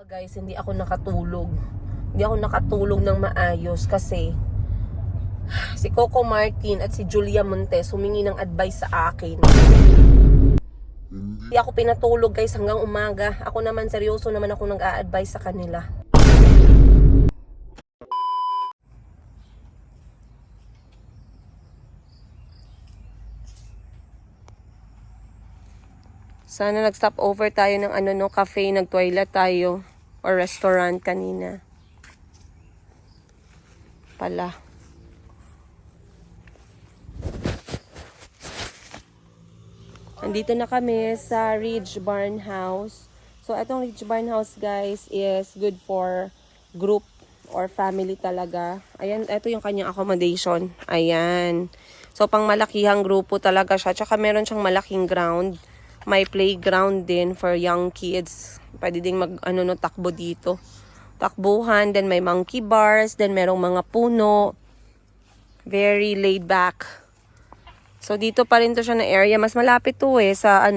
Guys, hindi ako nakatulog. Hindi ako nakatulog ng maayos kasi si Coco Martin at si Julia Montes humingi ng advice sa akin. Hindi ako pinatulog guys hanggang umaga. Ako naman seryoso naman ako nag-a-advise sa kanila. Sana nag-stop over tayo ng cafe, nag-toilet tayo or restaurant kanina. Pala. Andito na kami sa Ridge Barn House. So, itong Ridge Barn House, guys, is good for group or family talaga. Ayan, ito yung kanyang accommodation. Ayan. So, pang malakihang grupo talaga siya. Tsaka meron siyang malaking ground. May playground din for young kids. Pwede ding takbo dito. Takbuhan, then may monkey bars, then merong mga puno. Very laid back. So, dito pa rin to siya na area. Mas malapit to sa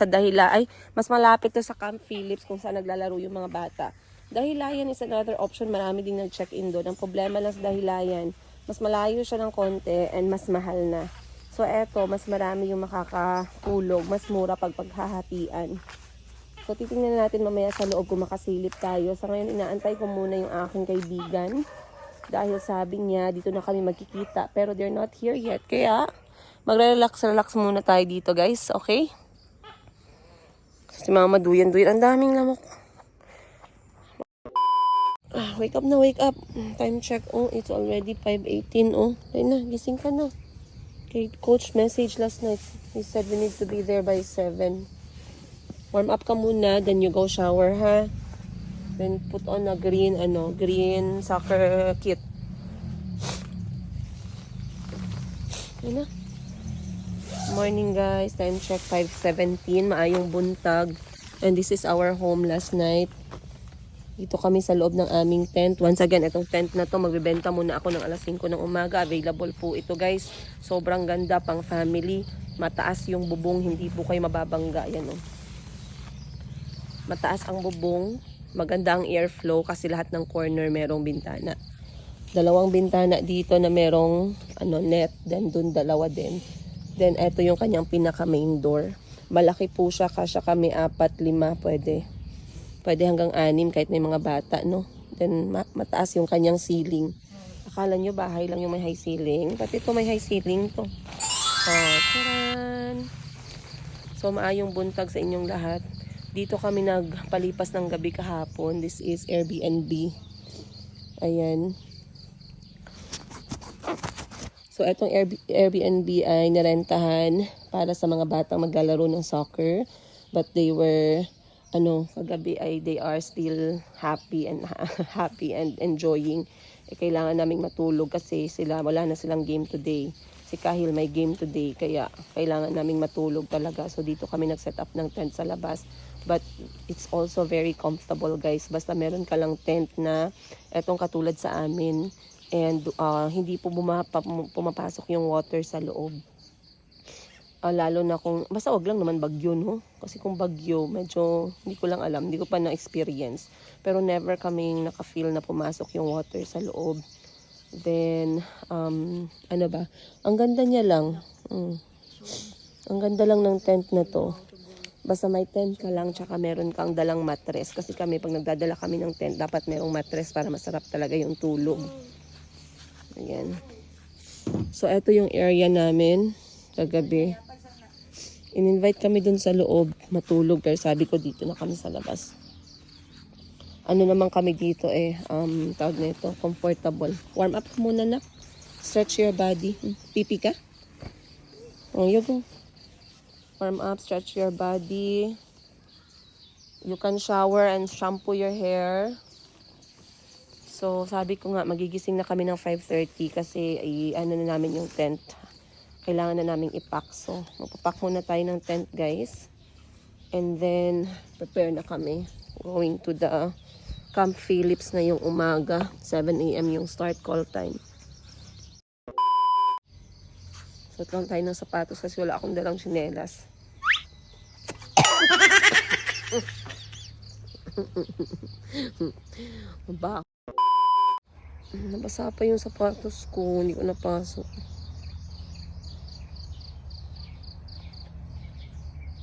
Dahila. Ay, mas malapit to sa Camp Phillips kung saan naglalaro yung mga bata. Dahilayan is another option. Marami din nag-check-in doon. Ang problema lang sa Dahilayan, mas malayo siya ng konti and mas mahal na. So, eto, mas marami yung makakatulog. Mas mura pag paghahatian. So, titingnan natin mamaya sa loob kung makasilip tayo. Sa ngayon, inaantay ko muna yung aking kaibigan. Dahil sabi niya, dito na kami magkikita. Pero they're not here yet. Kaya, magre-relax muna tayo dito, guys. Okay? Si Mama duyan-duyan. Ang daming lamok. Wake up na, wake up. Time check. Oh, it's already 5:18. Oh, ayun na, gising ka na. Okay, coach message last night. He said we need to be there by 7. Warm up ka muna, then you go shower, ha? Then put on a green soccer kit. Ayun na. Morning guys, time check 5:17, maayong buntag. And this is our home last night. Dito kami sa loob ng aming tent. Once again, itong tent na to, magbebenta muna ako ng alas 5 ng umaga. Available po ito guys. Sobrang ganda, pang family. Mataas yung bubong, hindi po kayo mababangga. Yan oh. Mataas ang bubong. Maganda ang airflow kasi lahat ng corner merong bintana. Dalawang bintana dito na merong net. Then dun dalawa din. Then eto yung kanyang pinaka main door. Malaki po siya, kasya kami 4, 5 pwede. Pwede hanggang 6 kahit may mga bata, no? Then mataas yung kanyang ceiling. Akala nyo bahay lang yung may high ceiling. Pati ito may high ceiling to. Oh, taran! So maayong buntag sa inyong lahat. Dito kami nagpalipas ng gabi kahapon. This is Airbnb. Ayan. So itong Airbnb ay narentahan para sa mga batang maglalaro ng soccer. But they were kagabi ay they are still happy and enjoying. Kailangan naming matulog kasi wala na silang game today. Si Kahil may game today kaya kailangan naming matulog talaga. So dito kami nag-set up ng tent sa labas. But it's also very comfortable guys. Basta meron ka lang tent na etong katulad sa amin. And hindi po pumapasok yung water sa loob. Lalo na basta wag lang naman bagyo, no? Kasi kung bagyo, medyo, hindi ko lang alam, hindi ko pa na-experience. Pero never kaming naka-feel na pumasok yung water sa loob. Then, ang ganda niya lang. Ang ganda lang ng tent na to. Basta may tent ka lang, tsaka meron kang dalang mattress. Kasi kami, pag nagdadala kami ng tent, dapat merong mattress para masarap talaga yung tulog. Ayan. So, eto yung area namin kagabi. In-invite kami dun sa loob matulog pero sabi ko dito na kami sa labas. Naman kami dito tawag na ito, comfortable. Warm up muna na. Stretch your body. Pipi ka? Oh, you go. Warm up, stretch your body. You can shower and shampoo your hair. So, sabi ko nga, magigising na kami ng 5:30 kasi na namin yung tent. Kailangan na naming ipack. So, magpapack muna tayo ng tent, guys. And then, prepare na kami. Going to the Camp Phillips ngayong umaga. 7 AM yung start call time. Suot lang tayo ng sapatos kasi wala akong dalang tsinelas. Ba? Nabasa pa yung sapatos ko. Hindi ko napasok.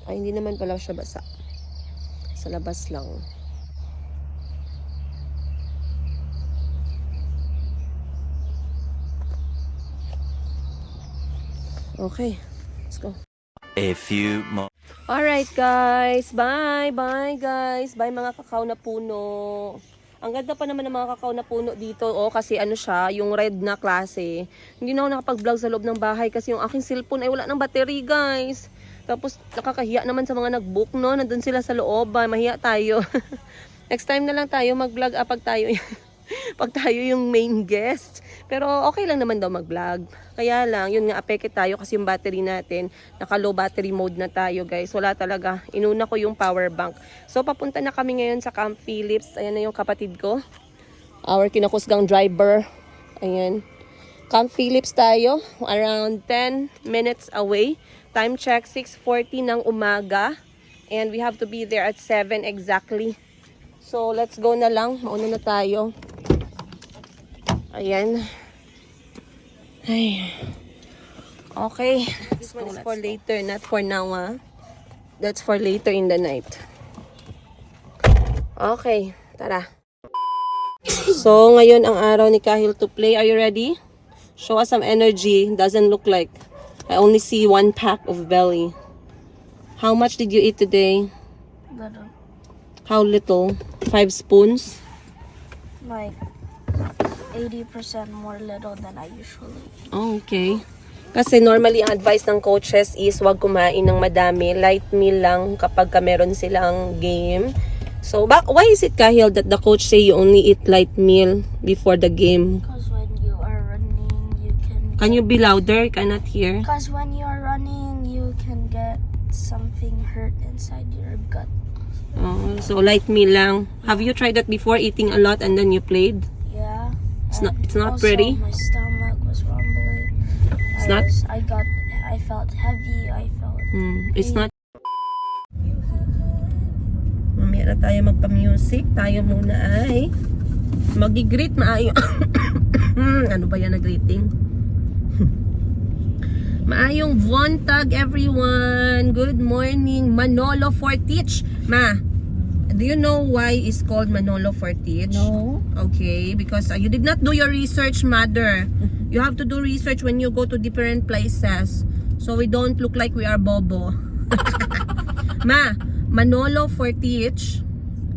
Ay, hindi naman pala siya basa. Sa labas lang. Okay. Let's go. A few more. Alright guys, bye guys, bye mga kakao na puno. Ang ganda pa naman ng mga kakao na puno dito, kasi ano siya, yung red na klase. Hindi na ako nakapag-vlog sa loob ng bahay kasi yung aking cellphone ay wala ng battery guys. Tapos nakakahiya naman sa mga nag-book, no, nandun sila sa loob, mahiya tayo. Next time na lang tayo mag-vlog pag tayo pag tayo yung main guest. Pero okay lang naman daw mag-vlog. Kaya lang, yun nga, apeke tayo kasi yung battery natin, naka-low battery mode na tayo guys. Wala talaga. Inuna ko yung power bank. So, papunta na kami ngayon sa Camp Phillips. Ayan na yung kapatid ko. Our kinakusgang driver. Ayan. Camp Phillips tayo. Around 10 minutes away. Time check, 6:40 ng umaga. And we have to be there at 7 exactly. So, let's go na lang. Mauna na tayo. Ayan. Ay. Okay. This one is for later, not for now, ah. That's for later in the night. Okay. Tara. So, ngayon ang araw ni Kahil to play. Are you ready? Show us some energy. Doesn't look like. I only see 1 pack of belly. How much did you eat today? Little. How little? 5 spoons? Like 80% more little than I usually eat. Oh, okay. Kasi normally ang advice ng coaches is wag kumain ng madami. Light meal lang kapag meron silang game. So, why is it, Kahil, that the coach say you only eat light meal before the game? Because when you are running, you can... Can you be louder? I cannot hear. Because when you are running, you can get something hurt inside your gut. Oh, so light meal lang. Have you tried that before, eating a lot and then you played? Yeah. It's not Also, pretty. my stomach was rumbling. I felt heavy. I felt... It's not. Mamaya na tayo magpa-music. Tayo muna ay mag-greet maayo. Ano ba yan na greeting? Maayong buntag everyone. Good morning. Manolo Fortich. Ma, do you know why it's called Manolo Fortich? No. Okay, because you did not do your research, mother. You have to do research when you go to different places. So we don't look like we are bobo. Ma, Manolo Fortich.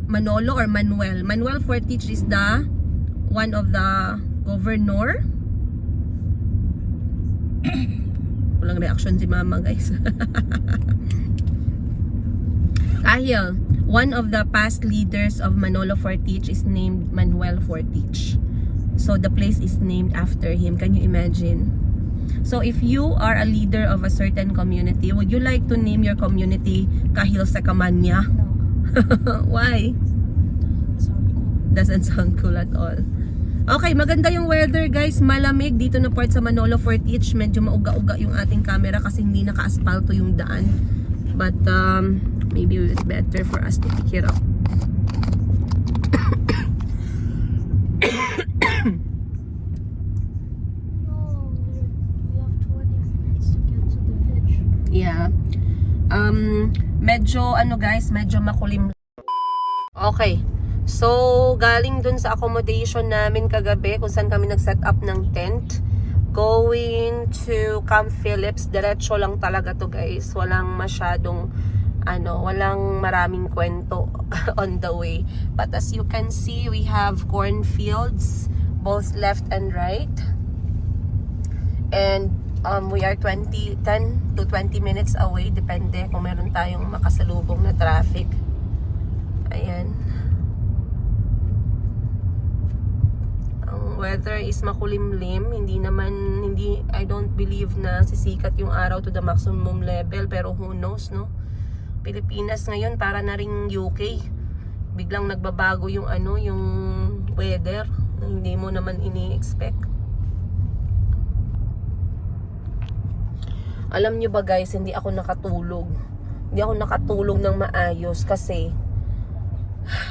Manolo or Manuel? Manuel Fortich is the one of the governor. Walang reaction si mama, guys. Kahil, one of the past leaders of Manolo Fortich is named Manuel Fortich. So the place is named after him. Can you imagine? So if you are a leader of a certain community, would you like to name your community Kahil sa Kamanya? No. Why? Doesn't sound Doesn't sound cool cool. at all. Okay, maganda yung weather guys. Malamig dito na part sa Manolo Fortich. Medyo mauga-uga yung ating camera kasi hindi naka-aspalto yung daan. But maybe it's better for us to pick it up. No, we have 20 minutes to get to the pitch. Yeah. Medyo guys, medyo makulim. Okay. So, galing dun sa accommodation namin kagabi kung saan kami nag-set up ng tent. Going to Camp Phillips. Diretso lang talaga to guys. Walang masyadong walang maraming kwento on the way. But as you can see, we have cornfields both left and right. And we are 10 to 20 minutes away. Depende kung meron tayong makasalubong na traffic. Ayan. Ang weather is makulimlim. I don't believe na sisikat yung araw to the maximum level. Pero who knows, no? Pilipinas ngayon para na ring UK. Biglang nagbabago yung yung weather na hindi mo naman ini-expect. Alam nyo ba guys, hindi ako nakatulog. Hindi ako nakatulog ng maayos kasi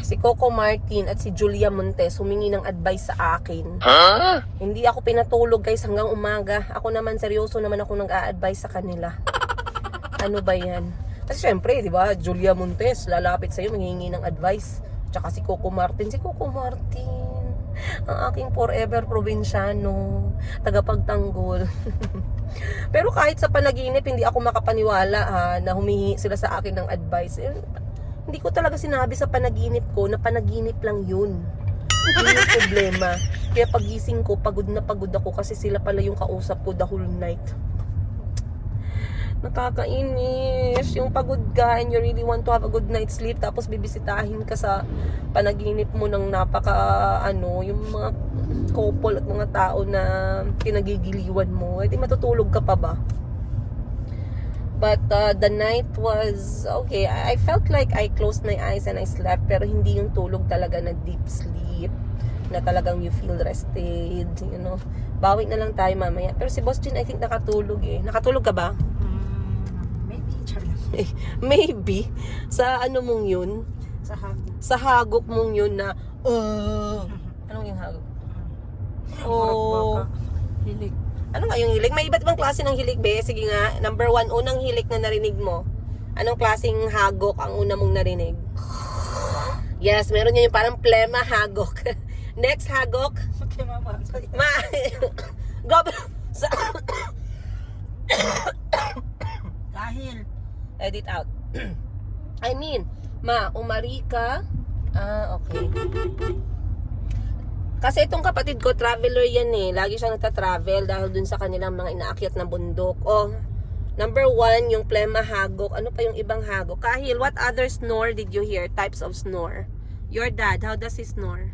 si Coco Martin at si Julia Montes humingi ng advice sa akin. Hindi ako pinatulog guys hanggang umaga. Ako naman, seryoso naman ako nag-a-advise sa kanila. Ano ba yan? Kasi syempre, di ba, Julia Montes, lalapit sa'yo, manghihingi ng advice. Tsaka si Coco Martin, ang aking forever probinsyano, tagapagtanggol. Pero kahit sa panaginip, hindi ako makapaniwala na humihingi sila sa akin ng advice. Hindi ko talaga sinabi sa panaginip ko na panaginip lang yun. Yun yung problema. Kaya pagising ko, pagod na pagod ako kasi sila pala yung kausap ko the whole night. Nakakainis. Yung pagod ka and you really want to have a good night's sleep tapos bibisitahin ka sa panaginip mo ng yung mga couple at mga tao na kinagigiliwan mo. Eh di matutulog ka pa ba? But the night was okay. I felt like I closed my eyes and I slept, pero hindi yung tulog talaga na deep sleep na talagang you feel rested, you know. Bawi na lang tayo mamaya. Pero si Boss Jin, I think nakatulog eh. Nakatulog ka ba? Maybe. Sa ano mong yun? Sa hagok mong yun na anong yung hagok? Hilig. Ano nga yung hilig? May iba't ibang klase ng hilig, be. Sige nga, number 1, unang hilig na narinig mo. Anong klaseng hagok ang una mong narinig? Yes, meron niya yung parang plema hagok. Next hagok. Okay, mama. Grabe. Dahil. Edit out. I mean, umari ka. Okay. Kasi itong kapatid ko, traveler yan eh. Lagi siya nagta-travel dahil dun sa kanilang mga inaakyat na bundok. Number 1, yung plema hagok. Ano pa yung ibang hagok? Kahil, what other snore did you hear? Types of snore. Your dad, how does he snore?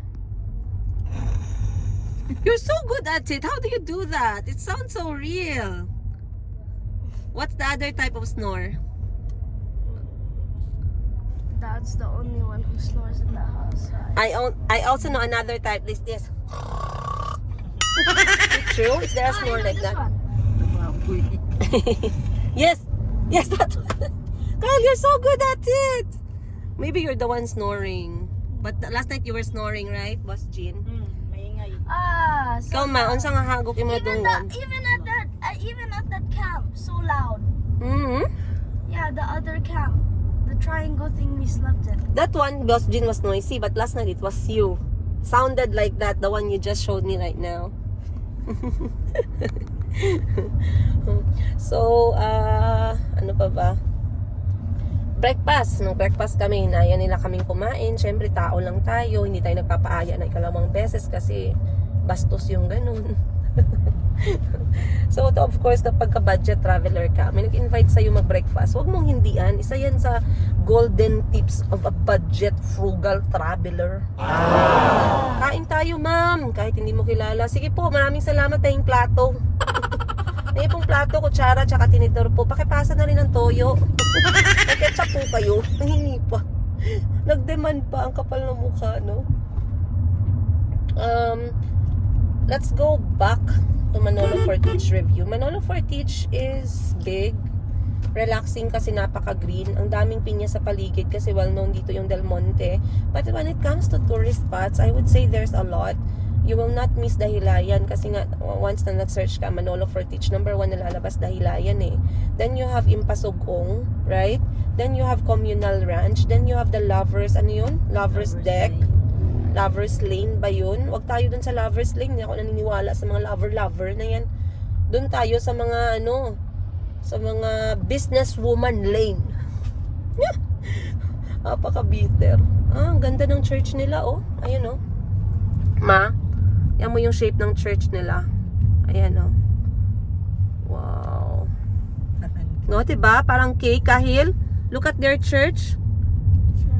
You're so good at it. How do you do that? It sounds so real. What's the other type of snore? Dad's the only one who snores in the house. I also know another type. This. Is it true? Is there a snore like that? Yes, that one. Kyle, you're so good at it. Maybe you're the one snoring. But last night you were snoring, right, Boss Jean? Maingay. Ikaw ma, unsa nga hagok imo dunggan? Even at that camp, so loud. Yeah, the other camp, the triangle thing we slept in. That one, Boss Jean, was noisy, but last night it was you. Sounded like that, the one you just showed me right now. So, ano pa ba? Breakfast. Nung breakfast kami, hinaya nila kaming kumain. Siyempre, tao lang tayo. Hindi tayo nagpapaaya na ikalawang beses kasi bastos yung ganun. So, of course, kapag ka-budget traveler ka, may nag-invite sa'yo mag-breakfast, huwag mong hindian. Isa yan sa golden tips of a budget frugal traveler. Kain tayo, ma'am. Kahit hindi mo kilala. Sige po, maraming salamat tayong plato. May pong plato, kutsara, tsaka tinidor po. Pakipasa na rin ng toyo. Nag-ketchup po kayo. Nahingi pa. Nag-demand pa. Ang kapal ng mukha, no? Let's go back to Manolo Fortich review. Manolo Fortich is big, relaxing kasi napaka-green. Ang daming pinya sa paligid kasi well-known dito yung Del Monte. But when it comes to tourist spots, I would say there's a lot. You will not miss Dahilayan kasi nga once na nag-search ka Manolo Fortich, number 1 nalalabas Dahilayan eh. Then you have Impasugong, right? Then you have Communal Ranch. Then you have the Lovers, ano yun? Lovers Deck. Lovers Lane ba yun? Huwag tayo dun sa Lovers Lane. Hindi ako naniniwala sa mga lover-lover na yan. Dun tayo sa mga sa mga businesswoman lane. Apaka-bitter. Ang ganda ng church nila, oh. Ayun, oh. Ma, yan mo yung shape ng church nila. Ayan, oh. Wow. No, diba? Parang cake, Kahil. Look at their church.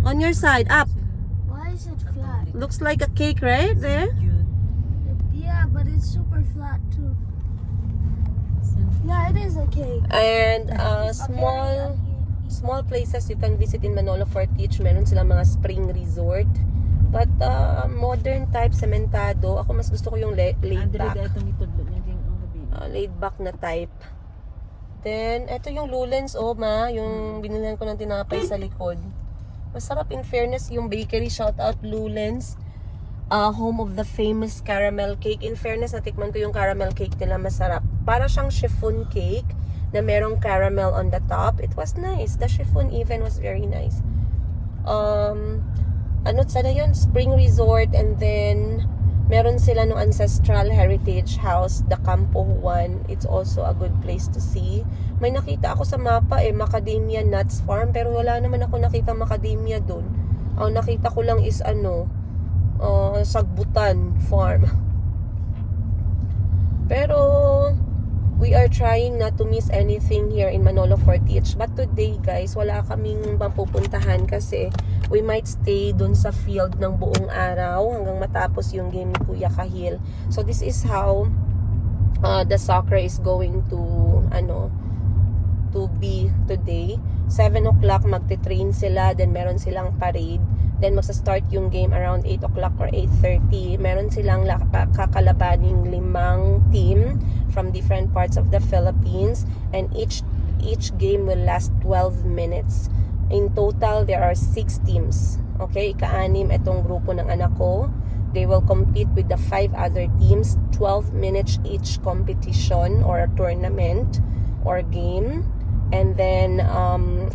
On your side, up. Why is it flat? Looks like a cake, right? There. Yeah, but it's super flat too. Yeah, it is a cake. And small places you can visit in Manolo Fortich. Meron silang mga spring resort. But modern type, sementado. Ako mas gusto ko yung laid back. Laid back na type. Then, eto yung Lulens, oh ma. Yung binilihan ko ng tinapay sa likod. Masarap in fairness yung bakery. Shout out Lulen's. Home of the famous caramel cake. In fairness, natikman ko yung caramel cake nila. Masarap. Para siyang chiffon cake na merong caramel on the top. It was nice. The chiffon even was very nice. Ano sana yun? Spring Resort, and then meron sila no ancestral heritage house, the Campo Juan. It's also a good place to see. May nakita ako sa mapa Macadamia Nuts Farm, pero wala naman ako nakita macadamia dun. Ang nakita ko lang is Sagbutan Farm. Pero we are trying not to miss anything here in Manolo Fortich. But today, guys, wala kaming mapupuntahan kasi we might stay dun sa field ng buong araw hanggang matapos yung game ni Kuya Kahil. So this is how the soccer is going to be today. 7 o'clock magte-train sila, then meron silang parade. Then magsa-start yung game around 8 o'clock or 8:30. Meron silang kakalabaning 5 team from different parts of the Philippines, and each game will last 12 minutes. In total, there are 6 teams. Okay, ika-6 itong grupo ng anak ko. They will compete with the 5 other teams, 12 minutes each competition or tournament or game. And then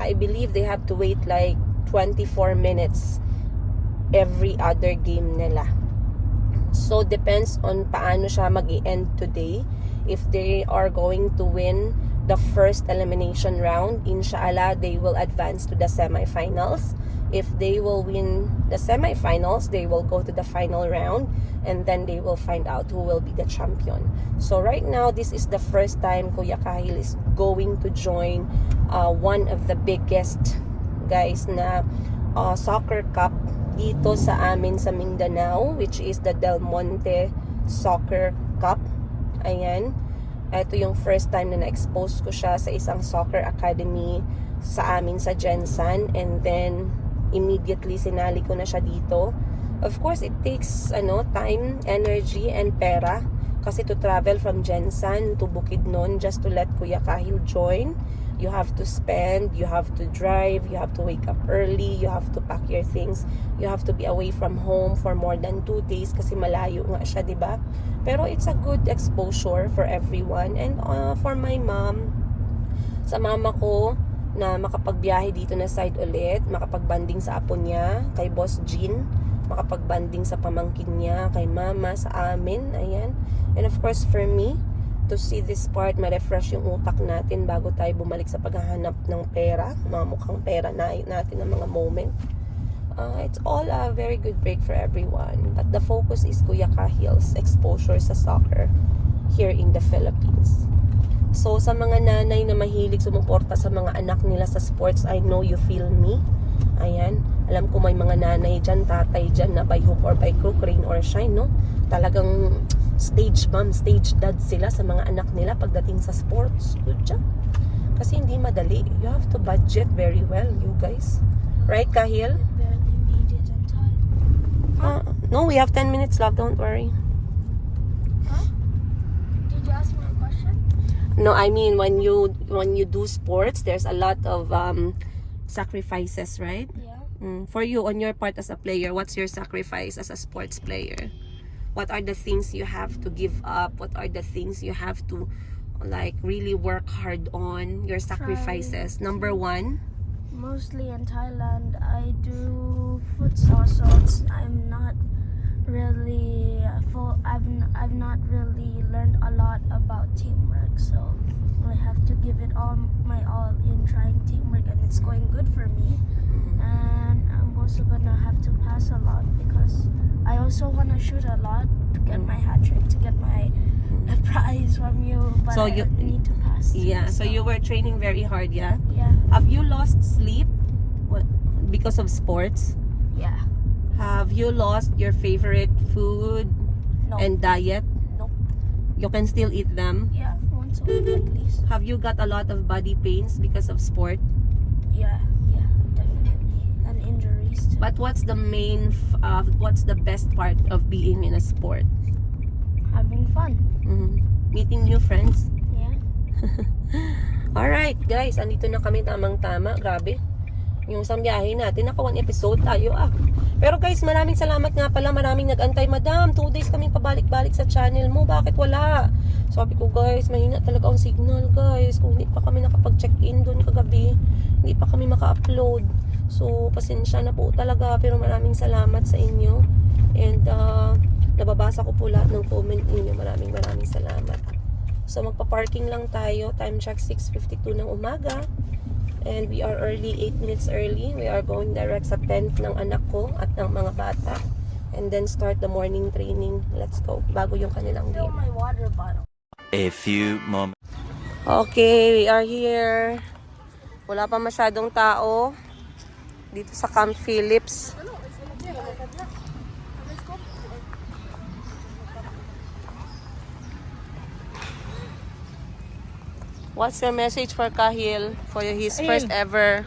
I believe they have to wait like 24 minutes every other game nila. So depends on paano siya mag-i-end today. If they are going to win the first elimination round, inshallah they will advance to the semifinals. If they will win the semifinals, they will go to the final round, and then they will find out who will be the champion. So right now, this is the first time Kuya Kahil is going to join one of the biggest guys na soccer cup dito sa amin sa Mindanao, which is the Del Monte Soccer Cup. Ayan. Ito yung first time na na-expose ko siya sa isang soccer academy sa amin sa Jensan, and then immediately sinali ko na siya dito. Of course, it takes time, energy, and pera kasi to travel from Jensan to Bukidnon just to let Kuya Kahil join. You have to spend, you have to drive, you have to wake up early, you have to pack your things, you have to be away from home for more than 2 days kasi malayo nga siya, diba? Pero it's a good exposure for everyone, and for my mom, sa mama ko, na makapagbiyahe dito na side ulit, makapagbanding sa apo niya, kay Boss Jean, makapagbanding sa pamangkin niya, kay mama, sa amin, ayan. And of course, for me, to see this part, ma-refresh yung utak natin bago tayo bumalik sa paghahanap ng pera, mga mukhang pera natin ng mga moment. It's all a very good break for everyone. But the focus is Kuya Kahil's exposure sa soccer here in the Philippines. So, sa mga nanay na mahilig sumuporta sa mga anak nila sa sports, I know you feel me. Ayan. Alam ko may mga nanay dyan, tatay dyan na by hook or by crook, rain or shine, no? Talagang stage mom, stage dad sila sa mga anak nila pagdating sa sports. Good job. Kasi hindi madali. You have to budget very well, you guys. Right, Kahil? Barely made it in time. No, we have 10 minutes left. Don't worry. Huh? Did you ask me a question? No, I mean when you do sports, there's a lot of sacrifices, right? Yeah. For you, on your part as a player, what's your sacrifice as a sports player? What are the things you have to give up? What are the things you have to really work hard on? Your sacrifices. Number 1. Mostly in Thailand, I do futsal, so I'm not really I've not really learned a lot about teamwork, so I have to give it all my all in trying teamwork, and it's going good for me. And I'm also gonna have to pass a lot because I also wanna shoot a lot to get my hat trick, to get my prize from you, but So I you- need to pass. Yeah, so you were training very hard, yeah? Yeah, Have you lost sleep because of sports? yeah. Have you lost your favorite food No. and diet? Nope. You can still eat them? Yeah, once a week at least. Have you got a lot of body pains because of sport? Yeah, definitely. And injuries too. But what's the what's the best part of being in a sport? Having fun. Meeting new friends? Yeah. Alright guys, andito na kami tamang-tama. Grabe. yung isang biyahe natin, naka 1 episode tayo Pero guys, maraming salamat nga pala, maraming nag-antay. Madam, 2 days kaming pabalik-balik sa channel mo, bakit wala? Sabi ko guys, mahina talaga ang signal guys. Kung hindi pa kami nakapag-check-in doon kagabi, hindi pa kami maka-upload. So, pasensya na po talaga, pero maraming salamat sa inyo. And, nababasa ko po lahat ng comment ninyo. Maraming salamat. So, magpa-parking lang tayo. Time check 6:52 ng umaga. And we are early, 8 minutes early. We are going direct sa tent ng anak ko at ng mga bata. And then start the morning training. Let's go. Bago yung kanilang Fill game. my water bottle. A few moments. Okay, we are here. Wala pa masyadong tao dito sa Camp Phillips. What's your message for Kahil for his first ever?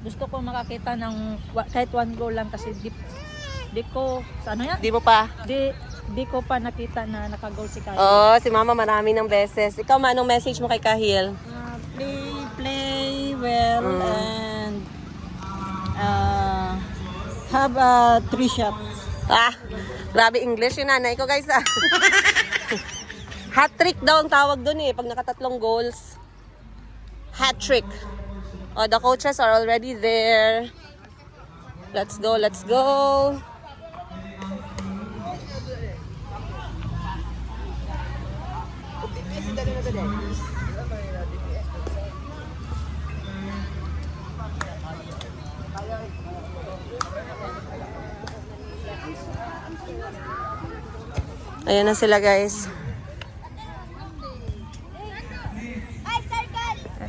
Gusto ko makakita ng kahit 1 goal lang kasi di ko sa ano yan? Di mo pa? Di ko pa nakita na naka-goal si Kyle. Oo, si Mama marami ng beses. Ikaw, anong message mo kay Kahil? Play well and have 3 shots. Grabe English yung nanay ko guys Hat-trick daw ang tawag dun pag nakatatlong goals. Hat-trick. Oh, the coaches are already there. Let's go, let's go. Ayan na sila guys.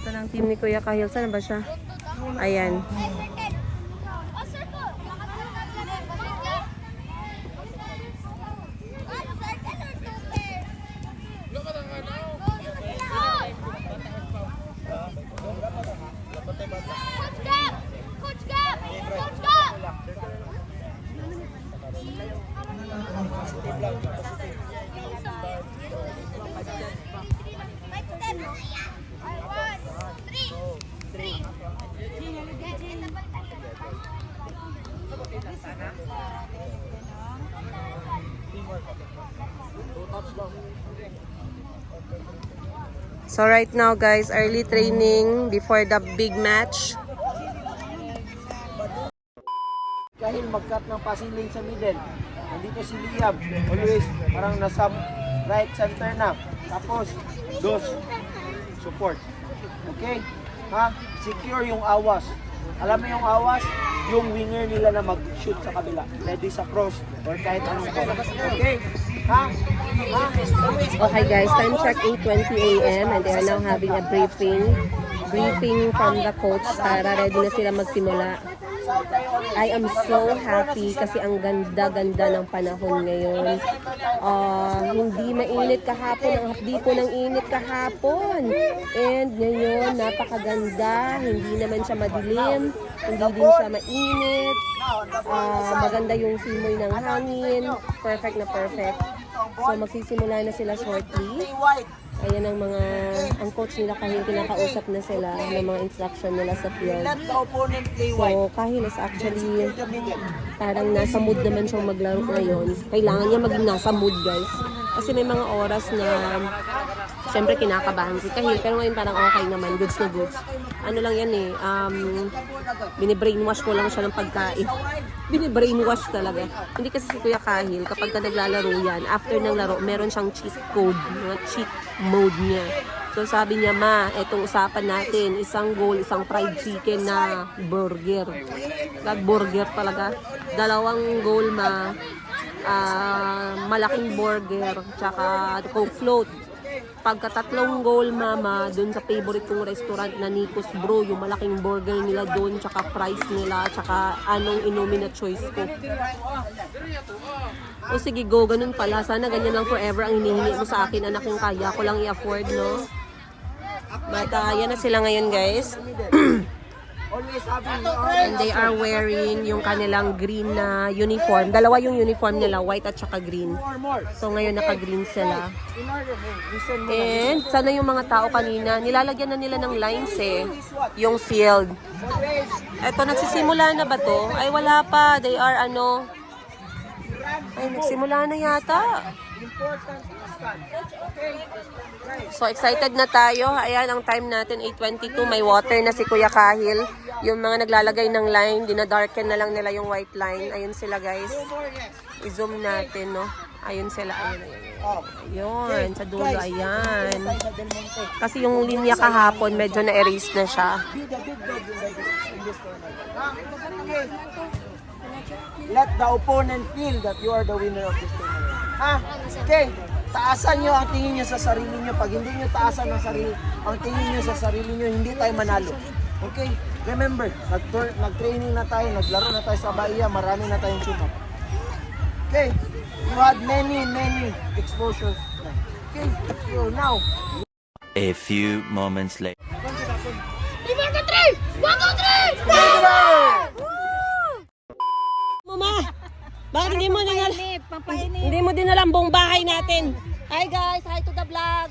Ito na ang team ni Kuya Kahil. Saan ba siya? Ayan. So right now guys, early training before the big match. Kahil mag-cut ng passing lane sa middle. Nandito si Liam. Always parang nasa right center na. Tapos, dos. Support. Okay? Ha? Secure yung awas. Alam mo yung awas? Yung winger nila na mag-shoot sa kabila. Ready sa cross or kahit anong ball. Okay? Ha? Ha? Okay guys, time check 8:20 a.m. and they are now having a briefing from the coach para ready na sila magsimula. I am so happy kasi ang ganda-ganda ng panahon ngayon. Hindi mainit kahapon, ang hapdi po ng init kahapon. And ngayon, napakaganda, hindi naman siya madilim, hindi din siya mainit. Maganda yung simoy ng hangin, perfect na perfect. So magsisimula na sila shortly. Ayan ang coach nila Kahil kinakausap na sila ng mga instruction nila sa field. So Kahil is actually parang nasa mood naman siyang maglaro ngayon. Kailangan niya maging nasa mood guys. Kasi may mga oras na syempre kinakabahan si Kahil pero ngayon parang okay naman, goods na goods. Ano lang yan binibrainwash ko lang siya ng pagkain. Binibrainwash talaga. Hindi kasi si Kuya Kahil kapag ka naglalaro yan, after ng laro, meron siyang cheat code, cheat mode niya. So sabi niya, ma, etong usapan natin, isang goal, isang fried chicken na burger. Burger talaga. 2 goal, ma, malaking burger, tsaka Coke float. Pagka 3 goal, mama, dun sa favorite kong restaurant na Nico's Bro, yung malaking burger nila dun, tsaka price nila, tsaka anong inumin na choice ko. O sige, go, ganun pala. Sana ganyan lang forever ang hinihingi mo sa akin, anak, yung kaya ko lang i-afford, no? But, yan na sila ngayon, guys. always having your And they are wearing yung kanilang green na uniform. Dalawa yung uniform nila, white at saka green. two or more. So ngayon naka-green sila. In order, listen mo na. And sana yung mga tao kanina, nilalagyan na nila ng lines eh. Yung field. Always, Eto, nagsisimula na ba to? Ay, wala pa. They are ano. Ay, nagsimula na yata. important to stand. Okay? Guys, So, excited na tayo. Ayan, ang time natin, 8:22. May water na si Kuya Kahil. Yung mga naglalagay ng line, dinadarken na lang nila yung white line. Ayun sila, guys. two more, yes. I-zoom natin, no? Ayun sila. Ayun, ayun. Oh. Ayun, sa dulo, Guys, ayan. inside the Del Monte. Kasi yung linya kahapon, medyo na-erase na siya. Be the big dog in this tournament. Okay. Let the opponent feel that you are the winner of this tournament. Ha? Okay. Taasan nyo ang tingin nyo sa sarili nyo. Pag hindi nyo taasan ang tingin nyo sa sarili nyo, hindi tayo manalo. Okay? Remember, nag-training na tayo, naglaro na tayo sa Bahia, marami na tayong tune-up. Okay? You had many exposure. Okay? So now, A few moments later. Mama, bakit hindi mo dinala? Hindi mo dinala ang buong bahay natin. Hi guys, hi to the vlog.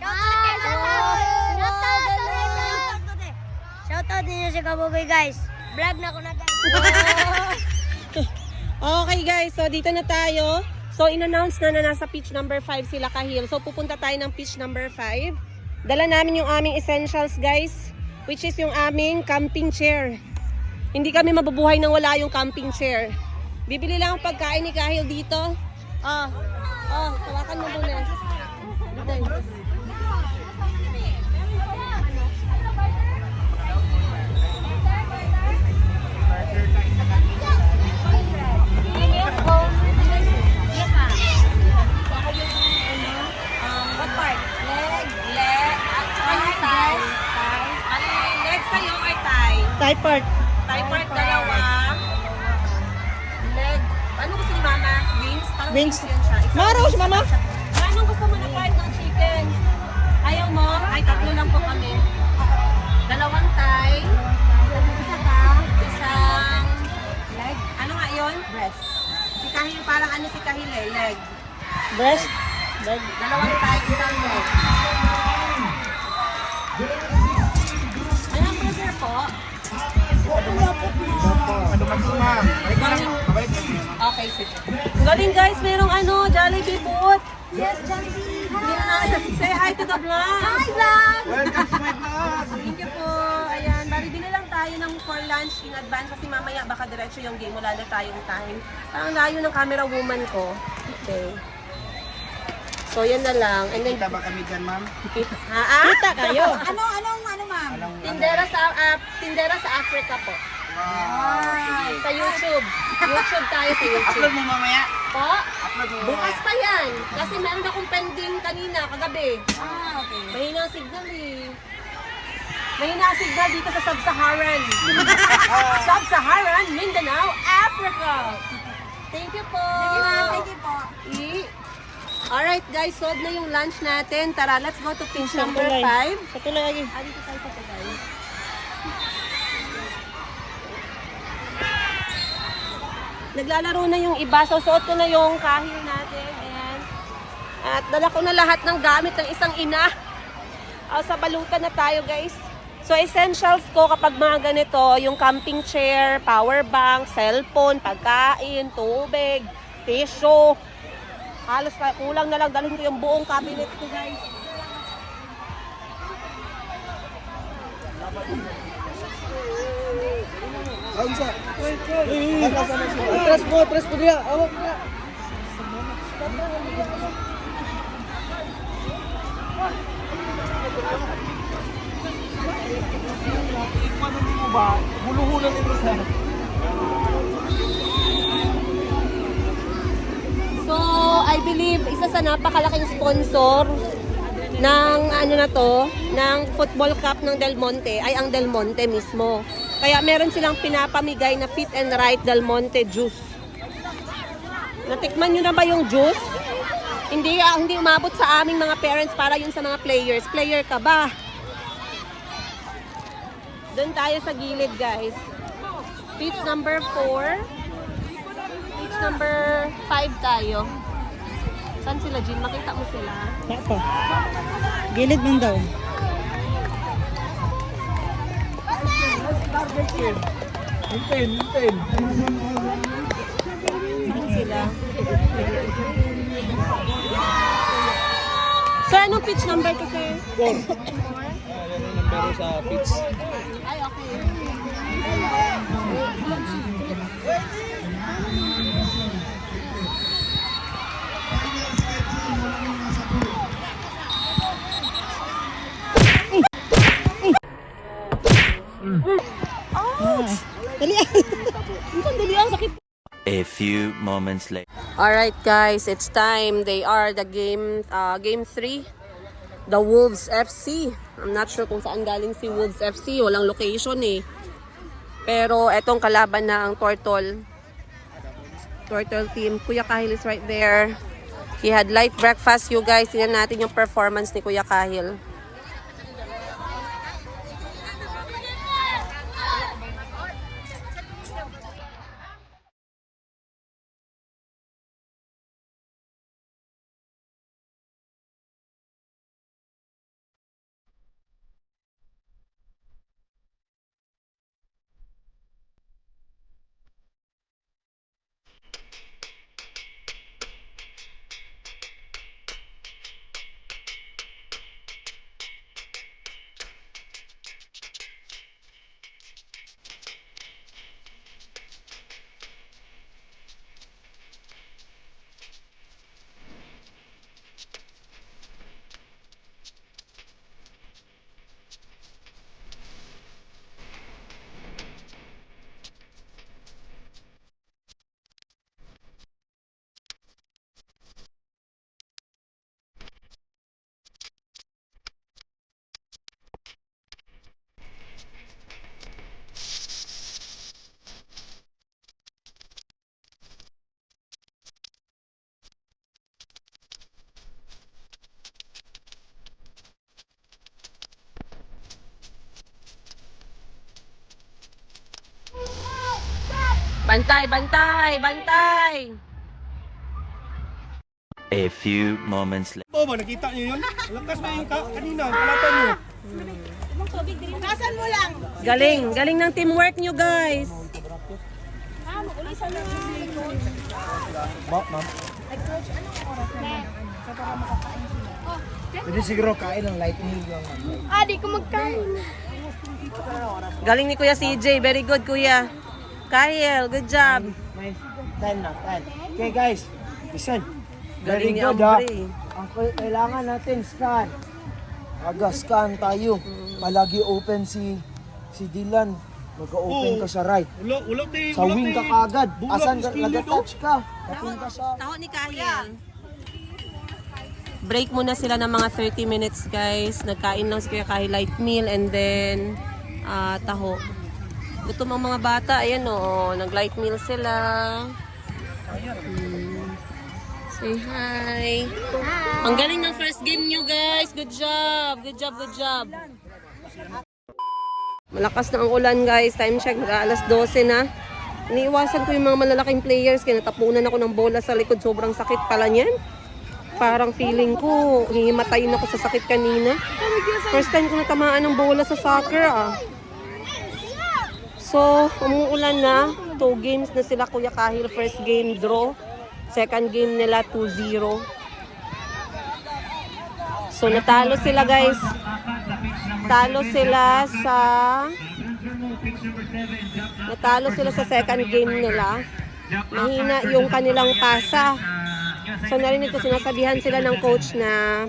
Shoutout din sa Kabugoy guys. Vlog na ko na guys. Okay guys, so dito na tayo. So in-announce na nasa pitch number 5 sila Kahil. So pupunta tayo ng pitch number 5. Dala namin yung aming essentials guys, which is yung aming camping chair. Hindi kami mabubuhay nang wala yung camping chair. Bibili lang ang pagkain ni Kahil dito. Tawakan mo muna. Dito. What part? Leg. At saka yung thigh. Ano yung leg sa'yo or thigh? Thigh part. Thigh part dalawa. Leg. Ano gusto ni Mama? Wings? Parang Wings. yan siya. Isang Maros, wings, Mama. Anong gusto mo na part ng chicken? Ayaw mo? Ay, tatlo lang po kami. Dalawang thigh. Isang leg. Ano nga yun? Breast. Si Kahil, parang ano si Kahil eh? Leg. Breast. Leg. Dalawang thigh, isang leg. Anong burger po? Okay, sige. Galing guys, merong ano, Jollibee food. Yes, Jollibee. Say hi to the vlog. Hi vlog. welcome to my vlog! Thank you po. Ayan, bali lang tayo ng for lunch in advance kasi mamaya baka diretso yung game. Wala na tayong time. Parang layo ng camera woman ko. Okay. So, yan na lang. And then, Kita ba kami dyan, ma'am? Kita kayo. Ano ma'am? Tindera sa Africa po. Sa YouTube. YouTube tayo sa YouTube. Upload mo mamaya? Po? Upload mo Bukas mamaya? pa yan. Kasi meron akong pending kanina, kagabi. Okay. Mahina ang signal eh. Mahina ang signal dito sa Sub-Saharan. Sub-Saharan, Mindanao, Africa. Thank you po. Thank you po. Alright guys, solve na yung lunch natin. Tara, let's go to pitch number 5. Patuloy lagi. Dito tayo sa tagay. Naglalaro na yung iba. So, suot ko na yung Kahil natin. Ayan. At dala ko na lahat ng gamit ng isang ina. Sa balutan na tayo, guys. So, essentials ko kapag mga ganito, yung camping chair, power bank, cellphone, pagkain, tubig, tissue. Halos kulang na lang. Dalhin ko yung buong cabinet ko, guys. Atras po dia. Awak na. Huluhulan ito sa. So, I believe isa sa napakalaking sponsor ng ano na to, ng football cup ng Del Monte ay ang Del Monte mismo. Kaya meron silang pinapamigay na Fit and Right Del Monte juice. Natikman nyo na ba yung juice? Hindi umabot sa aming mga parents para yun sa mga players. Player ka ba? Doon tayo sa gilid, guys. Pitch number 4. Pitch number 5 tayo. Saan sila, Jean? Makita mo sila? Apa? Gilid man daw. Hintin. Saan sila? Sir, anong pitch number ko, sir? 4. Numero sa pitch. Ay, okay. Dali. Ang dali ang sakit. A few moments later. Alright guys, it's time. They are the game 3. The Wolves FC. I'm not sure kung saan galing si Wolves FC. Walang location eh. Pero etong kalaban na ang Turtle team. Kuya Kahil is right there. He had light breakfast, you guys. Tingnan natin yung performance ni Kuya Kahil. Bantay! A few moments later. Oo ba, nakita niyo yun? Lakas na yung kanina, kalaban niyo. Galing ng teamwork nyo guys. Ma'am. Hindi siguro kain ng light meal lang. Di ko magkain. Galing ni Kuya CJ. Very good, Kuya. Kahil, good job. Nice. 10 na, 10. Okay guys, listen. Galing ni good, ha? Ambre. Ang kailangan natin, scan. Aga, scan tayo. Palagi open si Dylan. Mag-open ka sa right. Sa wing ka kagad. Asan ka, nag-touch ka. Tapin ka sa... Taho ni Kahil. Break muna sila ng mga 30 minutes, guys. Nagkain lang si Kuya Kahil light meal and then taho. Gutom ang mga bata. Ayan o, nag-light meal sila. Say hi. Ang galing ng first game nyo, guys. Good job. Malakas na ang ulan, guys. Time check, alas 12 na. Iniiwasan ko yung mga malalaking players. Kaya natapunan ako ng bola sa likod. Sobrang sakit pala niyan. Parang feeling ko, hihimatayin ako sa sakit kanina. First time ko natamaan ng bola sa soccer, So, umuulan na. 2 games na sila, Kuya Kahil. First game, draw. Second game nila, 2-0. So, natalo sila, guys. Natalo sila sa second game nila. Mahina yung kanilang pasa. So, narinig ko, sinasabihan sila ng coach na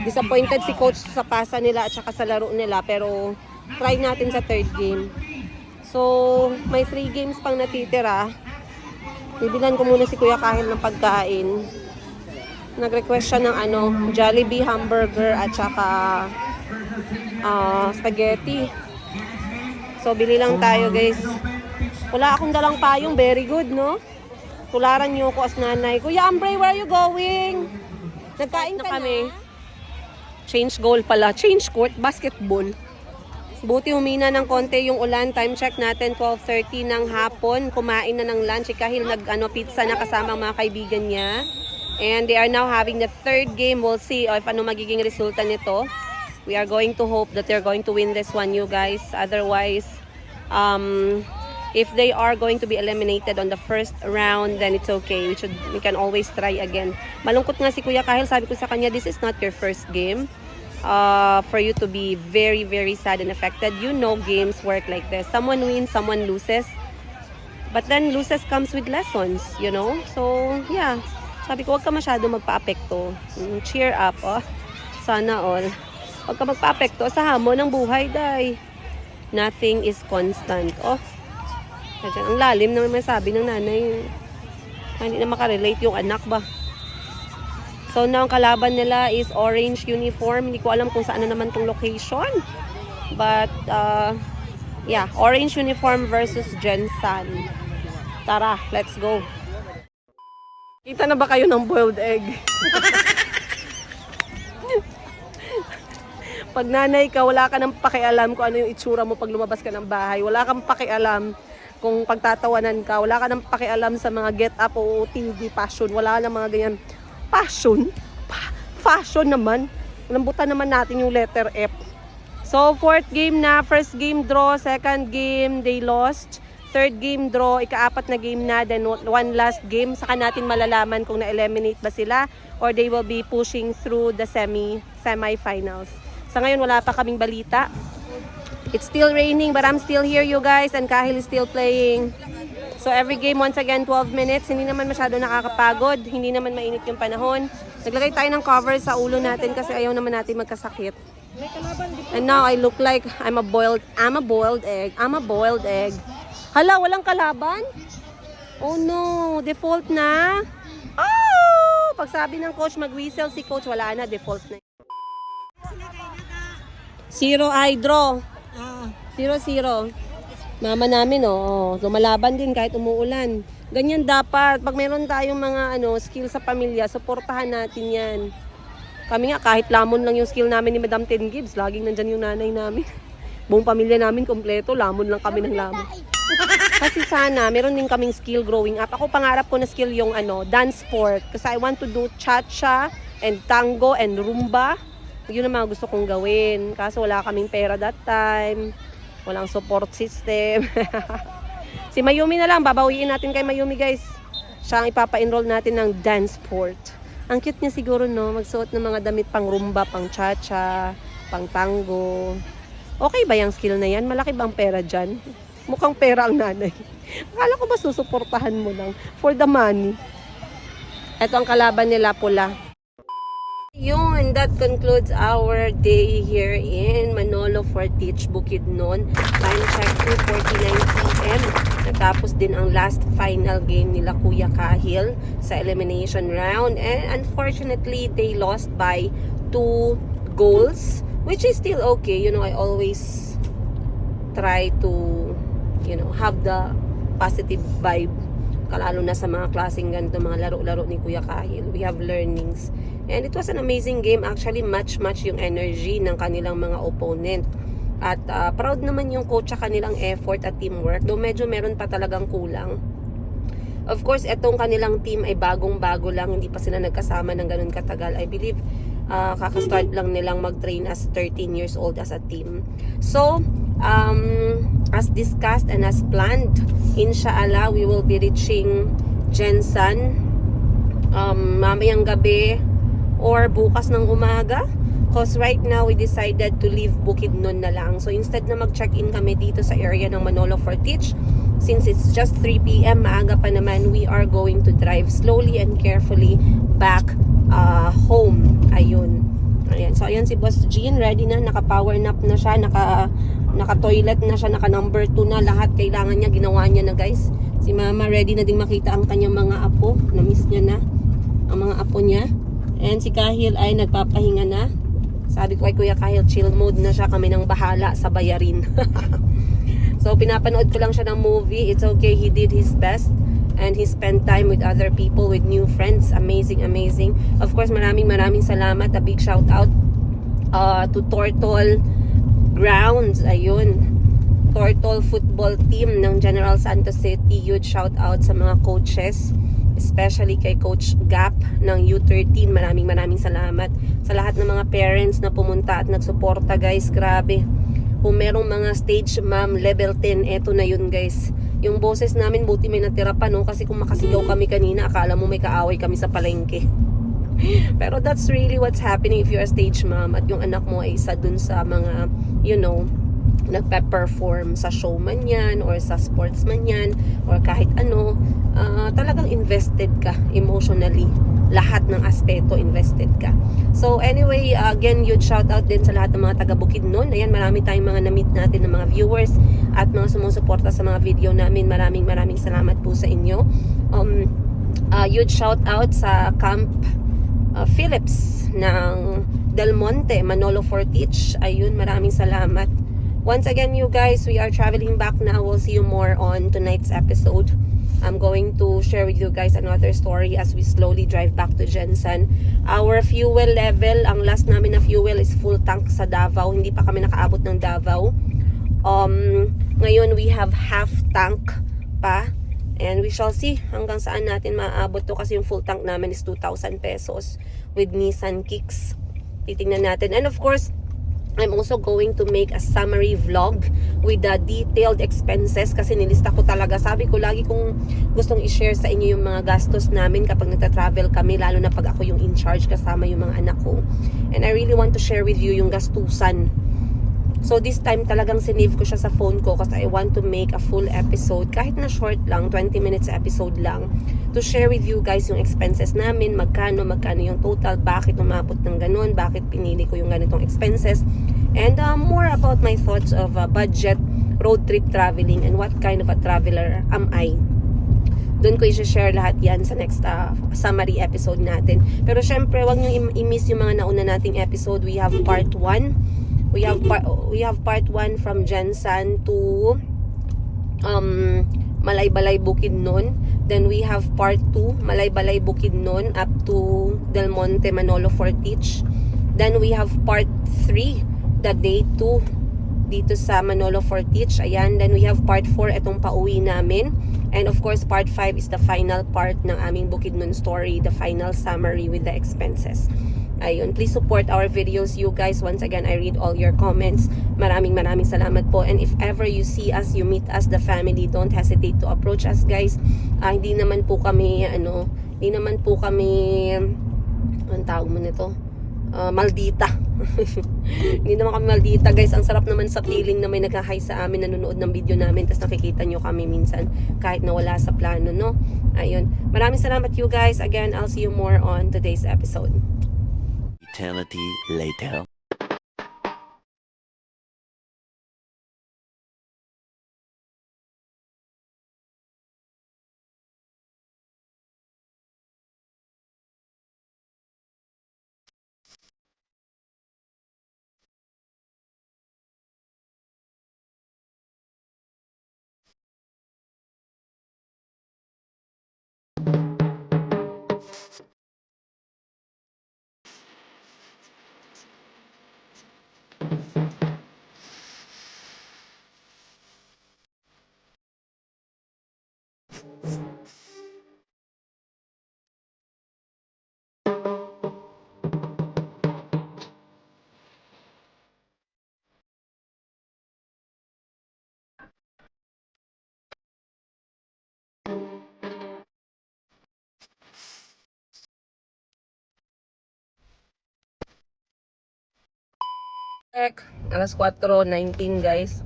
disappointed si coach sa pasa nila at saka sa laro nila. Pero, try natin sa third game. So, may 3 games pang natitira. Bibilan ko muna si Kuya Kahil ng pagkain. Nag-request siya ng Jollibee hamburger at saka spaghetti. So, bili lang tayo, guys. Wala akong dalang payong. Very good, no? Tularan niyo ako as nanay. Kuya Ambre, where are you going? Nagkain na kami. Change goal pala. Change court. Basketball. Buti humina ng konti yung ulan. Time check natin, 12:30 ng hapon. Kumain na ng lunch. Si Kahil pizza na kasama ang mga kaibigan niya. And they are now having the third game. We'll see if ano magiging resulta nito. We are going to hope that they're going to win this one, you guys. Otherwise, if they are going to be eliminated on the first round, then it's okay. We can always try again. Malungkot nga si Kuya Kahil. Sabi ko sa kanya, this is not your first game. For you to be very, very sad and affected. You know games work like this. Someone wins, someone loses. But then loses comes with lessons, you know? So, yeah. Sabi ko, huwag ka masyado magpa-apekto. Cheer up, oh. Sana all. Huwag ka magpa-apekto sa hamon ng buhay, day. Nothing is constant. Oh. Ang lalim naman may sabi ng nanay. Hindi na makarelate yung anak ba. So now ang kalaban nila is orange uniform. Hindi ko alam kung saan na naman tong location. But yeah, orange uniform versus Jensan. Tara, let's go. Kita na ba kayo ng boiled egg? Pag nanay ka, wala ka nang pakialam kung ano yung itsura mo pag lumabas ka ng bahay. Wala kang pakialam kung pagtatawanan ka. Wala ka nang pakialam sa mga get up o TV passion. Wala na mga ganyan. Passion? Fashion naman. Lambutan naman natin yung letter F. So, fourth game na. First game draw. Second game, they lost. Third game draw. Ika-apat na game na. Then one last game. Saka natin malalaman kung na-eliminate ba sila or they will be pushing through the semi-finals. Sa ngayon, wala pa kaming balita. It's still raining but I'm still here, you guys. And Kahil is still playing. So every game, once again, 12 minutes. Hindi naman masyado nakakapagod. Hindi naman mainit yung panahon. Naglagay tayo ng cover sa ulo natin kasi ayaw naman natin magkasakit. And now I look like I'm a boiled egg. Hala, walang kalaban? Oh no, default na. Oh! Pag sabi ng coach mag-whistle, si coach wala na, default na. 0 I draw. 0-0. Mama namin, lumalaban din kahit umuulan. Ganyan dapat. Pag meron tayong mga skill sa pamilya, suportahan natin yan. Kami nga, kahit lamon lang yung skill namin ni Madam Ten Gibbs, laging nandyan yung nanay namin. Buong pamilya namin kompleto, lamon lang kami ng lamon. Kasi sana, meron din kaming skill growing up. Ako pangarap ko na skill yung dance sport. Kasi I want to do cha-cha and tango and rumba. Yun ang mga gusto kong gawin. Kaso wala kaming pera that time. Walang support system. Si Mayumi na lang. Babawiin natin kay Mayumi, guys. Siya ang ipapa-enroll natin ng dance sport. Ang cute niya siguro, no? Magsuot ng mga damit pang rumba, pang cha-cha, pang tango. Okay ba yung skill na yan? Malaki bang pera dyan? Mukhang pera ang nanay. Akala ko ba susuportahan mo lang for the money? Ito ang kalaban nila, pula. Yun, that concludes our day here in Manolo Fortich, Bukidnon. Time check 2:49 PM. Natapos din ang last final game nila Kuya Kahil sa elimination round. And unfortunately, they lost by 2 goals, which is still okay. You know, I always try to, have the positive vibe. Kalalo na sa mga klaseng ganito, mga laro-laro ni Kuya Kahil. We have learnings. And it was an amazing game. Actually, match yung energy ng kanilang mga opponent. At proud naman yung coach sa kanilang effort at teamwork. Though medyo meron pa talagang kulang. Of course, etong kanilang team ay bagong-bago lang. Hindi pa sila nagkasama ng ganun katagal. I believe kakastart lang nilang mag-train as 13 years old as a team. So, as discussed and as planned, inshallah, we will be reaching Jensan mamayang gabi or bukas ng umaga. Because right now, we decided to leave Bukidnon na lang. So, instead na mag-check-in kami dito sa area ng Manolo Fortich, since it's just 3 PM, maaga pa naman, we are going to drive slowly and carefully back home. Ayun. Ayan. So, ayan si Boss Jean. Ready na. Naka-power nap na siya. Naka-toilet na siya. Naka-number 2 na. Lahat kailangan niya. Ginawa niya na, guys. Si Mama ready na ding makita ang kanyang mga apo. Na-miss niya na ang mga apo niya. And si Kahil ay nagpapahinga na. Sabi ko kay Kuya Kahil, chill mode na siya. Kami nang bahala sa bayarin. So, pinapanood ko lang siya ng movie. It's okay. He did his best. And he spent time with other people, with new friends. Amazing, amazing. Of course, maraming salamat. A big shout out to Tortol, grounds. Ayun. Turtle football team ng General Santos City. Huge shout out sa mga coaches, especially kay Coach Gap ng U13. Maraming salamat sa lahat ng mga parents na pumunta at nagsuporta, guys. Grabe. Kung merong mga stage ma'am level 10, eto na yun, guys. Yung boses namin, buti may natira pa, no? Kasi kung makasigaw kami kanina, akala mo may kaaway kami sa palengke. Pero that's really what's happening if you're a stage mom at yung anak mo ay isa dun sa mga, you know, nagpe-perform sa show man yan or sa sports man yan or kahit ano. Talagang invested ka emotionally. Lahat ng aspeto invested ka. So anyway, again, huge shout out din sa lahat ng mga taga Bukidnon. Ayan, marami tayong mga na-meet natin ng mga viewers at mga sumusuporta sa mga video namin. Maraming salamat po sa inyo. Huge shout out sa Camp Phillips ng Del Monte, Manolo Fortich. Ayun, maraming salamat. Once again, you guys, we are traveling back now. We'll see you more on tonight's episode. I'm going to share with you guys another story as we slowly drive back to Jensen. Our fuel level, ang last namin na fuel is full tank sa Davao. Hindi pa kami nakaabot ng Davao. Ngayon, we have half tank pa. And we shall see hanggang saan natin maaabot to kasi yung full tank namin is 2,000 pesos with Nissan Kicks. Titingnan natin. And of course, I'm also going to make a summary vlog with the detailed expenses kasi nilista ko talaga. Sabi ko lagi kong gustong i-share sa inyo yung mga gastos namin kapag nagta-travel kami, lalo na pag ako yung in charge kasama yung mga anak ko. And I really want to share with you yung gastusan. So this time talagang sinave ko siya sa phone ko kasi I want to make a full episode, kahit na short lang, 20 minutes episode lang, to share with you guys yung expenses namin, magkano yung total, bakit umabot ng ganun, bakit pinili ko yung ganitong expenses, and more about my thoughts of budget, road trip traveling, and what kind of a traveler am I. Doon ko i-share lahat yan sa next summary episode natin. Pero syempre, wag nyo i-miss yung mga nauna nating episode. We have part 1. We have part 1 from Jensen to Malaybalay Bukidnon. Then we have part 2, Malaybalay Bukidnon up to Del Monte, Manolo Fortich. Then we have part 3, the day 2 dito sa Manolo Fortich. Ayan, then we have part 4, itong pauwi namin. And of course, part 5 is the final part ng aming Bukidnon story, the final summary with the expenses. Ayun, please support our videos, you guys. Once again, I read all your comments. Maraming salamat po. And if ever you see us, you meet us, the family, don't hesitate to approach us, guys. Hindi naman po kami, anong tawag mo nito? Maldita. Hindi naman kami maldita, guys. Ang sarap naman sa feeling na may naghahay sa amin, nanonood ng video namin, tapos nakikita nyo kami minsan kahit na wala sa plano, no? Ayun. Maraming salamat, you guys. Again, I'll see you more on today's episode. Eternity later. Alas 4:19, guys.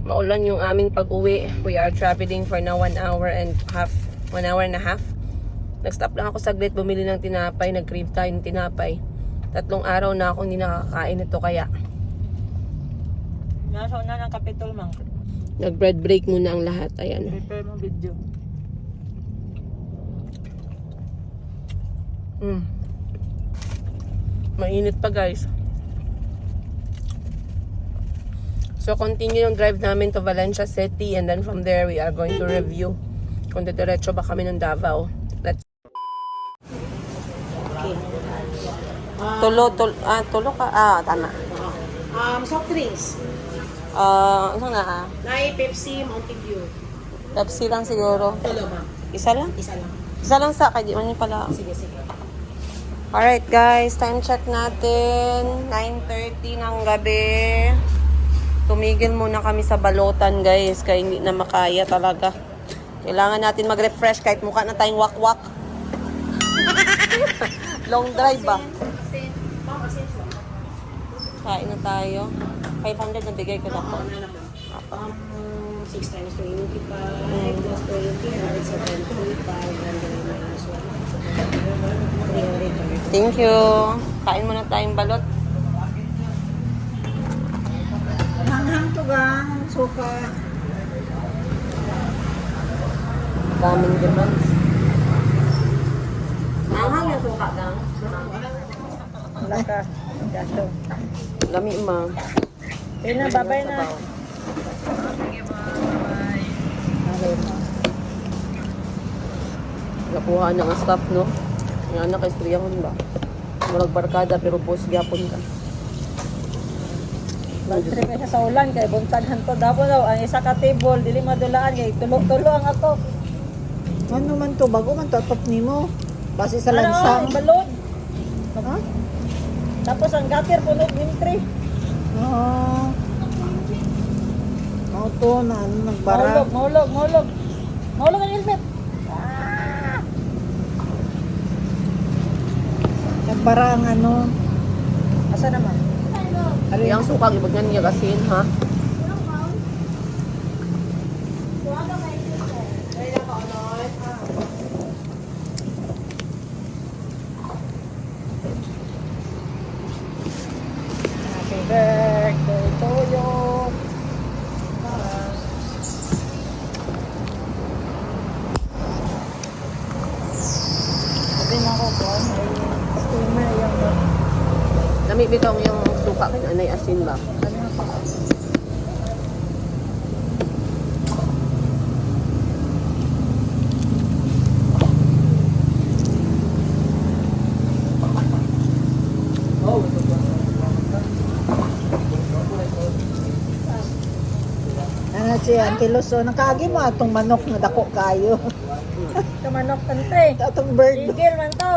Maulan yung aming pag-uwi. We are traveling for now 1 hour and a half. Nag-stop lang ako saglit, bumili ng tinapay, nag-crave tayo ng tinapay. 3 araw na ako hindi nakakain ito kaya. Nasa una ng Kapitol, mang. Nag-bread break muna ang lahat. Ayan. Prepare mo video. Mainit pa, guys. So, continue yung drive namin to Valencia City and then from there, we are going to review kung diretso ba kami ng Davao. Let's... Okay. Tulo ka. Tama. Soft drinks. Ano na? Nai Pepsi, Mountain Dew. Pepsi lang siguro. Tulo, ma'am. Isa lang? Isa lang. Isa lang sa kaya di man yun pala. Sige, sige. Alright guys, time check natin. 9:30 ng gabi. Tumigil muna kami sa balutan guys, kaya hindi na makaya talaga. Kailangan natin mag-refresh kahit mukha na tayong wak-wak. Long drive ba? Kain na tayo. 500 na bigay ko na po. 6 times 25, plus 20, 170, 500 minus 1, 300. Thank you. Kain muna tayong balot. Hanghang to gang, suka. Daming demands. Nanghang yung suka lang. Wala ka. Gato. Lami ma. Yun na, babay na. Nakuha na ang staff, no? Nga na kay Striyahon ba? Murag barkada pero post gyapon ka. Trip siya sa ulan kay buntaghan to dapo daw ang isa ka table dili madulaan kay tulo-tulo ang ato. Ano man to, bago man to, atop nimo. Base sa Ano, lansang. balod. Ha? Tapos ang gatir puno ng tray. Oo. Mao to, na ano, nagbara. Maulog ang helmet. Nagbara ang ano. Asa naman? Yang suka ibag niya asin, ha? Happy birthday to you. Sabi na ako ko, may steamer yung Lami bitong yung suka kay anay asin ba? ano si Auntie Luz, so nakaagi mo atong manok na dako kayo. Kamanok tante. Atong bird. Igil man to.